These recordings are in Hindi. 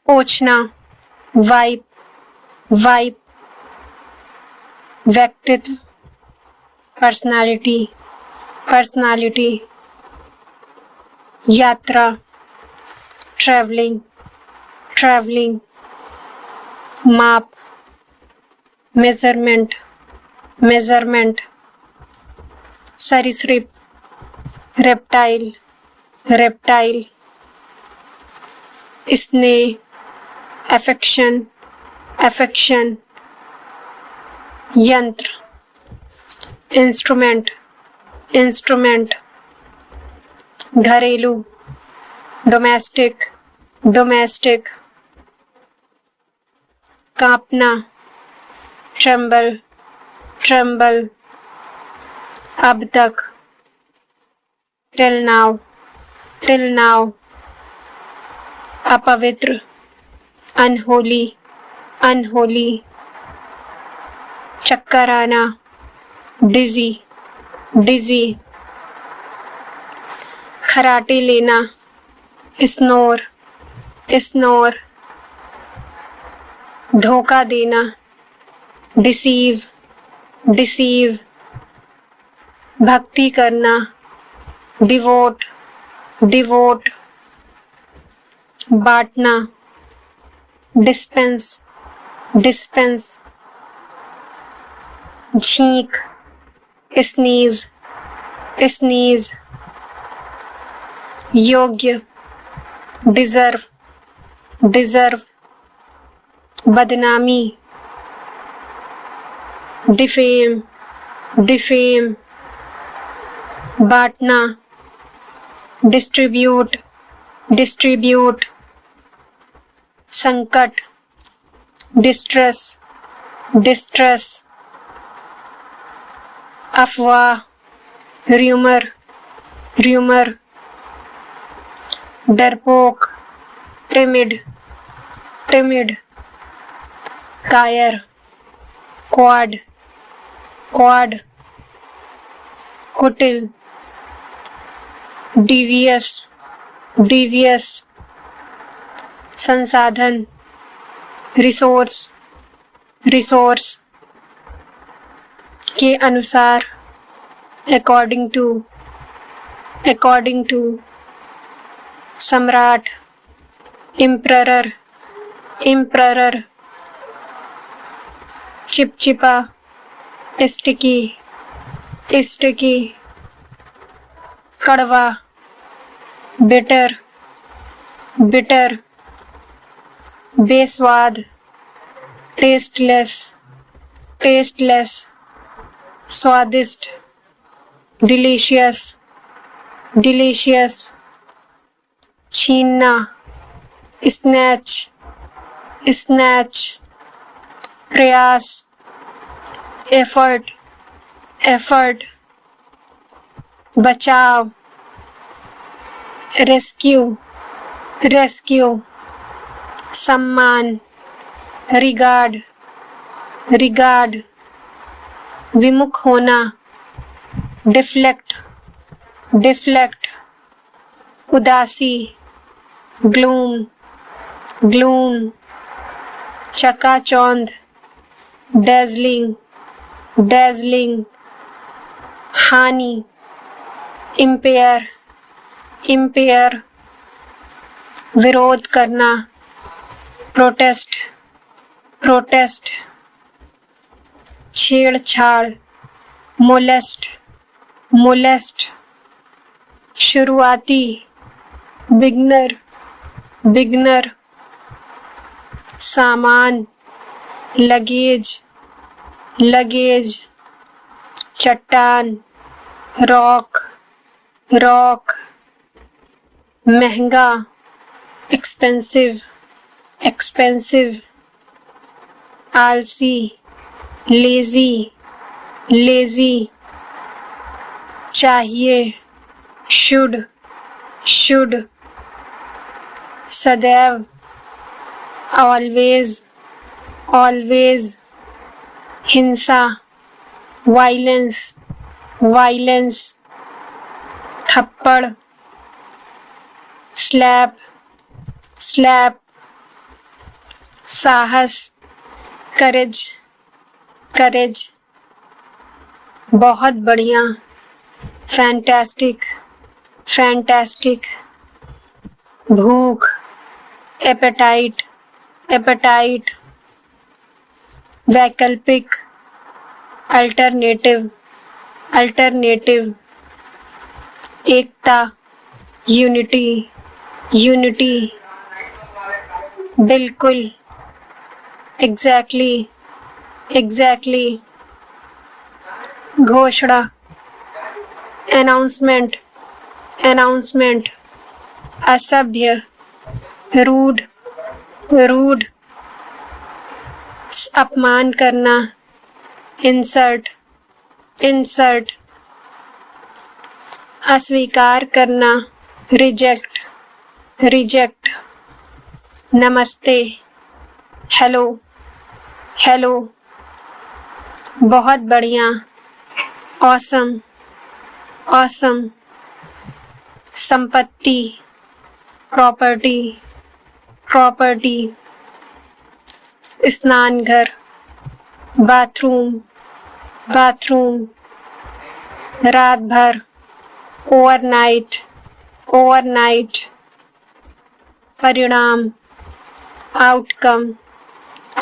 पोंछना, वाइप, वाइप। व्यक्तित्व, पर्सनालिटी, पर्सनालिटी। यात्रा, ट्रैवलिंग, ट्रैवलिंग। माप, मेजरमेंट, मेजरमेंट। सरीसृप, रेप्टाइल, रेप्टाइल। स्नेह, अफेक्शन, अफेक्शन। यंत्र, इंस्ट्रूमेंट, इंस्ट्रूमेंट। घरेलू, डोमेस्टिक, डोमेस्टिक। कांपना, ट्रेम्बल, ट्रेम्बल। अब तक, टिल नाउ, टिल नाउ। अपवित्र, अनहोली, अनहोली। चक्कर आना, डिजी, डिजी। खराटे लेना, स्नोर, स्नोर। धोखा देना, डिसीव, डिसीव। भक्ति करना, डिवोट, डिवोट। बांटना, डिस्पेंस, डिस्पेंस। छींक, स्नीज, स्नीज। योग्य, डिजर्व, डिजर्व। बदनामी, डिफेम, डिफेम। बांटना, डिस्ट्रीब्यूट, डिस्ट्रीब्यूट। संकट, डिस्ट्रेस, डिस्ट्रेस। अफवाह, र्यूमर, र्यूमर। डरपोक, टिमिड, टिमिड। कायर, क्वाड, क्वाड। कुटिल, डिवियस, डिवियस। संसाधन, रिसोर्स, रिसोर्स। के अनुसार, अकॉर्डिंग टू, अकॉर्डिंग टू। सम्राट, इम्परर, इम्परर। चिपचिपा, स्टिकी, स्टिकी। कड़वा, बिटर, बिटर। बेस्वाद, टेस्टलेस, टेस्टलेस। स्वादिष्ट, डिलीशियस, डिलीशियस। छीनना, स्नैच, स्नैच। प्रयास, एफर्ट, एफर्ट। बचाव, रेस्क्यू, रेस्क्यू। सम्मान, रिगार्ड, रिगार्ड। विमुख होना, डिफ्लेक्ट, डिफ्लेक्ट। उदासी, ग्लूम, ग्लूम। चकाचौंध, डेज़लिंग, डेज़लिंग। हानि, इम्पेयर, इम्पेयर। विरोध करना, प्रोटेस्ट, प्रोटेस्ट। छेड़छाड़, मोलेस्ट, मोलेस्ट। शुरुआती, बिगनर, बिगनर। सामान, लगेज, लगेज। चट्टान, रॉक, रॉक। महंगा, एक्सपेंसिव, एक्सपेंसिव। आलसी, लेजी, लेजी। चाहिए, शुड, शुड। सदैव, ऑलवेज, ऑलवेज। हिंसा, वायलेंस, वायलेंस। थप्पड़, स्लैप, स्लैप। साहस, करेज, करेज, बहुत बढ़िया, फैंटास्टिक, फैंटास्टिक, भूख, एपेटाइट, एपेटाइट, वैकल्पिक, अल्टरनेटिव, अल्टरनेटिव, एकता, यूनिटी, यूनिटी, बिल्कुल, एग्जैक्टली, एग्जैक्टली, घोषणा, अनाउंसमेंट, अनाउंसमेंट, असभ्य, रूड, रूड, अपमान करना, इंसल्ट, इंसल्ट, अस्वीकार करना, रिजेक्ट, रिजेक्ट, नमस्ते, हेलो, हेलो, बहुत बढ़िया, ऑसम, ऑसम, संपत्ति, प्रॉपर्टी, प्रॉपर्टी, स्नानघर, बाथरूम, बाथरूम, रात भर, ओवरनाइट, ओवरनाइट, परिणाम, आउटकम,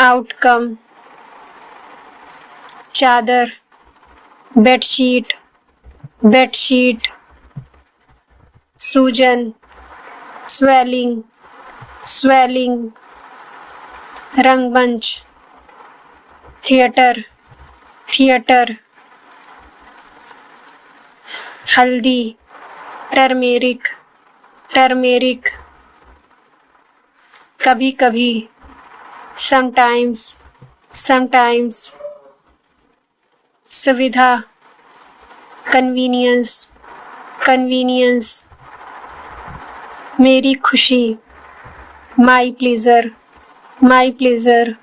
आउटकम, चादर, बेडशीट, बेडशीट, सूजन, स्वेलिंग, स्वेलिंग, रंगमंच, थिएटर, थिएटर, हल्दी, टर्मेरिक, टर्मेरिक, कभी कभी, समटाइम्स, समटाइम्स, सुविधा, कन्वीनियंस, कन्वीनियंस, मेरी खुशी, माई प्लीज़र, माई प्लीज़र,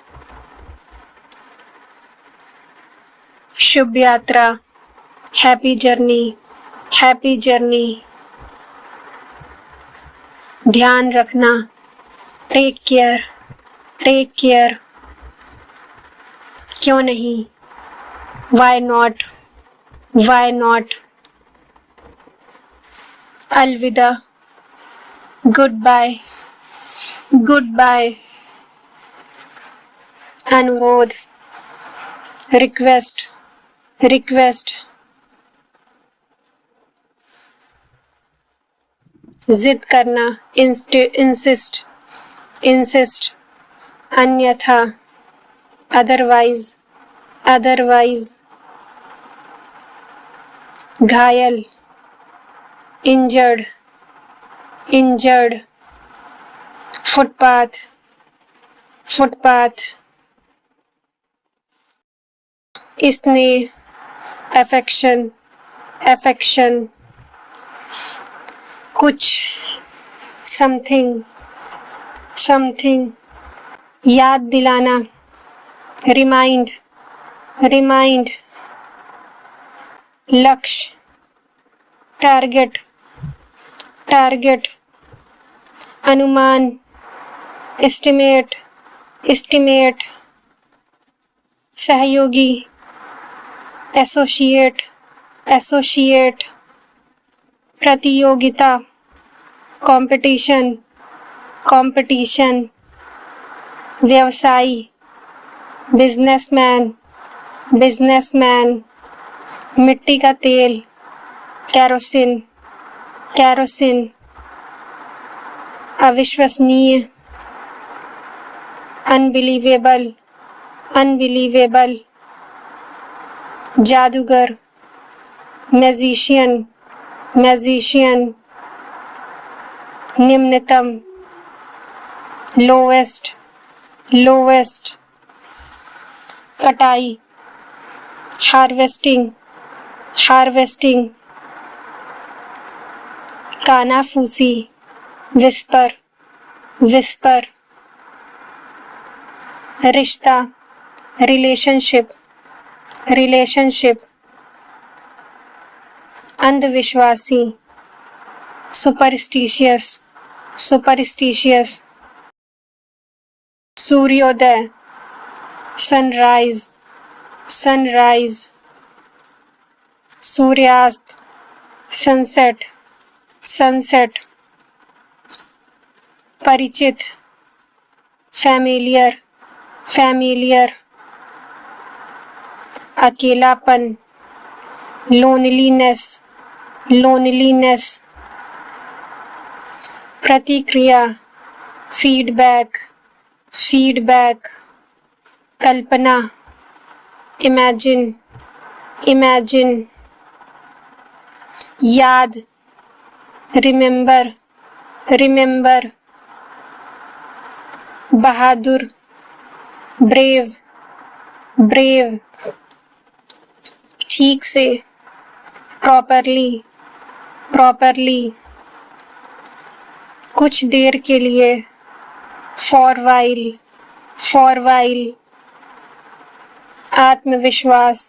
शुभ यात्रा, हैप्पी जर्नी, हैप्पी जर्नी, ध्यान रखना, टेक केयर, टेक केयर, क्यों नहीं, वाई नॉट, वाई नॉट, अलविदा, गुड बाय, गुड बाय, अनुरोध, रिक्वेस्ट, रिक्वेस्ट, जिद करना, इंसिस्ट, इंसिस्ट, अन्यथा, अदरवाइज, अदरवाइज, घायल, इंजर्ड, इंजर्ड, फुटपाथ, फुटपाथ, स्नेह, अफेक्शन, अफेक्शन, कुछ, समथिंग, समथिंग, याद दिलाना, रिमाइंड, रिमाइंड, लक्ष्य, टारगेट, टारगेट, अनुमान, एस्टिमेट, एस्टिमेट, सहयोगी, एसोसिएट, एसोसिएट, प्रतियोगिता, कंपटीशन, कंपटीशन, व्यवसायी, बिजनेसमैन, बिजनेसमैन, मिट्टी का तेल, केरोसिन, केरोसिन, अविश्वसनीय, अनबिलीवेबल, अनबिलीवेबल, जादूगर, मैजिशियन, मैजिशियन, निम्नतम, लोवेस्ट, लोवेस्ट, कटाई, हार्वेस्टिंग, हार्वेस्टिंग, कानाफूसी, विस्पर, विस्पर, रिश्ता, रिलेशनशिप, रिलेशनशिप, अंधविश्वासी, सुपरस्टिशियस, सुपरस्टिशियस, सूर्योदय, सनराइज, सनराइज, सूर्यास्त, सनसेट, सनसेट, परिचित, फैमिलियर, फैमिलियर, अकेलापन, लोनलीनेस, लोनलीनेस, प्रतिक्रिया, फीडबैक, फीडबैक, कल्पना, इमेजिन, इमेजिन, याद, रिमेंबर, रिमेंबर, बहादुर, ब्रेव, ब्रेव, ठीक से, प्रॉपरली, प्रॉपरली, कुछ देर के लिए, फॉर वाइल, फॉर वाइल, आत्मविश्वास,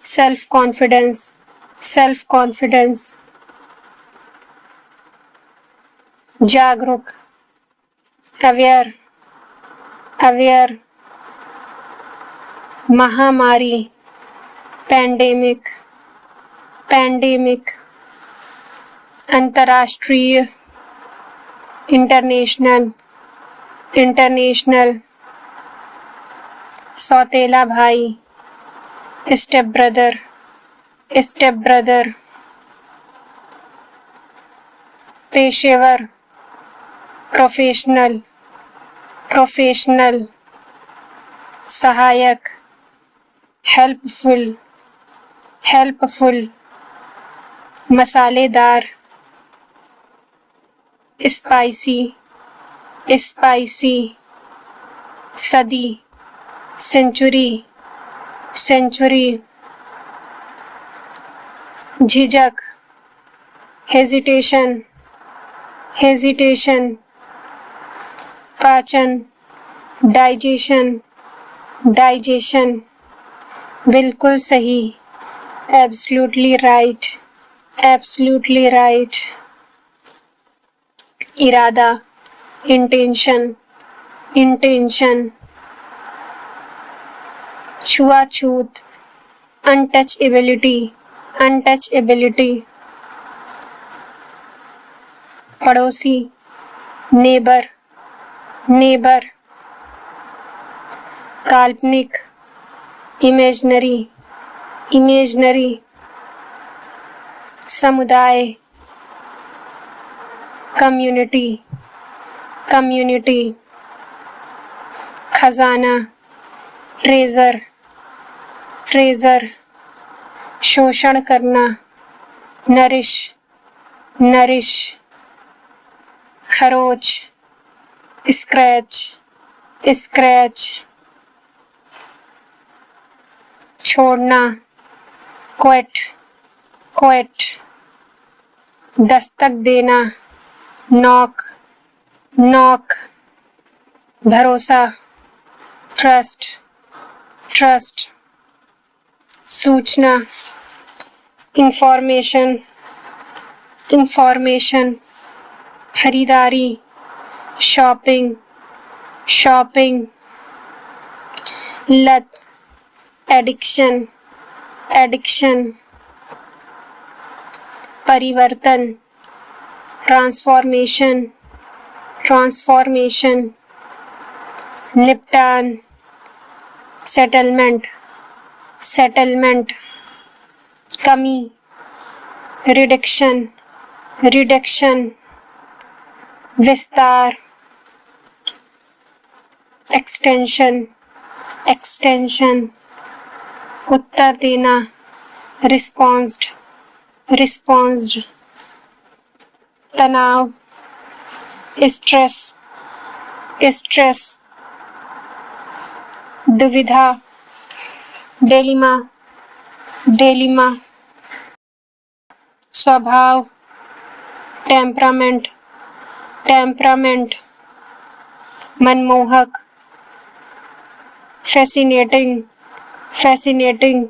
सेल्फ कॉन्फिडेंस, सेल्फ कॉन्फिडेंस, जागरूक, अवेयर, अवेयर, महामारी, पैंडेमिक, पैंडेमिक, अंतर्राष्ट्रीय, इंटरनेशनल, इंटरनेशनल, सौतेला भाई, स्टेप ब्रदर, स्टेप ब्रदर, पेशेवर, प्रोफेशनल, प्रोफेशनल, सहायक, हेल्पफुल, हेल्पफुल, मसालेदार, स्पाइसी, स्पाइसी, सदी, सेंचुरी, सेंचुरी, झिझक, हेजिटेशन, हेजिटेशन, पाचन, डाइजेशन, डाइजेशन, बिल्कुल सही, एब्सोल्युटली राइट, एब्सोल्युटली राइट, इरादा, इंटेंशन, इंटेंशन, छुआछूत, अनटचएबिलिटी, अनटचएबिलिटी, पड़ोसी, नेबर, नेबर, काल्पनिक, इमेजनरी, इमेजनरी, समुदाय, कम्युनिटी, कम्युनिटी, खजाना, ट्रेजर, ट्रेजर, शोषण करना, नरिश, नरिश, खरोच, स्क्रैच, स्क्रैच, छोड़ना, क्विट, क्विट, दस्तक देना, नॉक, नॉक, भरोसा, ट्रस्ट, ट्रस्ट, सूचना, इंफॉर्मेशन, इंफॉर्मेशन, खरीदारी, शॉपिंग, शॉपिंग, लत, एडिक्शन, एडिक्शन, परिवर्तन, ट्रांसफॉर्मेशन, ट्रांसफॉर्मेशन, निपटान, सेटलमेंट, सेटलमेंट, कमी, रिडक्शन, रिडक्शन, विस्तार, एक्सटेंशन, एक्सटेंशन, उत्तर देना, रिस्पॉन्स्ड, रिस्पॉन्स्ड, तनाव, स्ट्रेस, स्ट्रेस, दुविधा, डेलिमा, डेलिमा, स्वभाव, टेम्परामेंट, टेम्परामेंट, मनमोहक, फैसिनेटिंग, फैसिनेटिंग,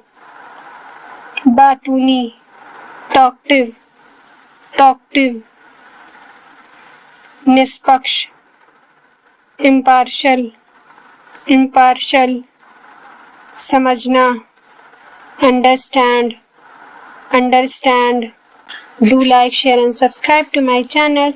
बातूनी, टॉक्टिव, टॉक्टिव, निष्पक्ष, impartial, impartial, समझना, understand, understand. Do like, share and subscribe to my channel.